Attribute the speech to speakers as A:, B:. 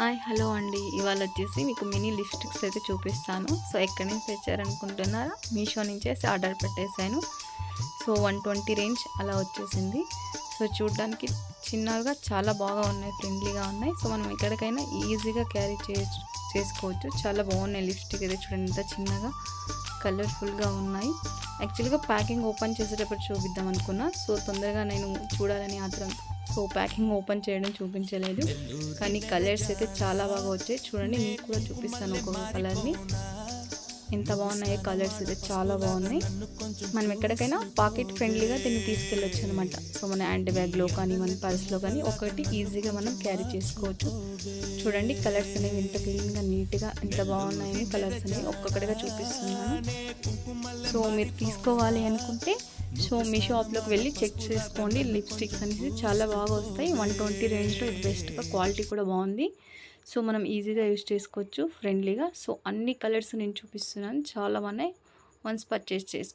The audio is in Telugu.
A: హాయ్ హలో అండి. ఇవాళ వచ్చేసి మీకు మినీ లిప్స్టిక్స్ అయితే చూపిస్తాను. సో ఎక్కడి నుంచి తెచ్చారనుకుంటున్నారా? మీషో నుంచేసి ఆర్డర్ పెట్టేశాను. సో 120 రేంజ్ అలా వచ్చేసింది. సో చూడడానికి చిన్నగా చాలా బాగా ఉన్నాయి, ఫ్రెండ్లీగా ఉన్నాయి. సో మనం ఎక్కడికైనా ఈజీగా క్యారీ చేసుకోవచ్చు. చాలా బాగున్నాయి లిప్స్టిక్ అయితే చూడండి, ఎంత చిన్నగా కలర్ఫుల్గా ఉన్నాయి. యాక్చువల్గా ప్యాకింగ్ ఓపెన్ చేసేటప్పుడు చూపిద్దాం అనుకున్నా. సో తొందరగా నేను చూడాలని ఆత్రం, సో ప్యాకింగ్ ఓపెన్ చేయడం చూపించలేదు. కానీ కలర్స్ అయితే చాలా బాగా వచ్చాయి. చూడండి, మీకు కూడా చూపిస్తాను ఒక్కొక్క కలర్ని. ఎంత బాగున్నాయో కలర్స్ అయితే చాలా బాగున్నాయి. మనం ఎక్కడికైనా పాకెట్ ఫ్రెండ్లీగా దీన్ని తీసుకెళ్ళొచ్చు అనమాట. సో మన హ్యాండ్ బ్యాగ్లో కానీ మన పర్స్లో కానీ ఒకటి ఈజీగా మనం క్యారీ చేసుకోవచ్చు. చూడండి, కలర్స్ అనేవి ఎంత క్లీన్గా నీట్గా ఎంత బాగున్నాయని కలర్స్ అనేవి ఒక్కొక్కటిగా చూపిస్తున్నాను. సో మీరు తీసుకోవాలి అనుకుంటే సో మీ షాప్లోకి వెళ్ళి చెక్ చేసుకోండి. లిప్స్టిక్స్ అనేసి చాలా బాగా వస్తాయి. 120 రేంజ్లో ఇది బెస్ట్గా, క్వాలిటీ కూడా బాగుంది. సో మనం ఈజీగా యూజ్ చేసుకోవచ్చు ఫ్రెండ్లీగా. సో అన్ని కలర్స్ నేను చూపిస్తున్నాను, చాలా బాగున్నాయి. వన్స్ పర్చేస్ చేసుకోండి.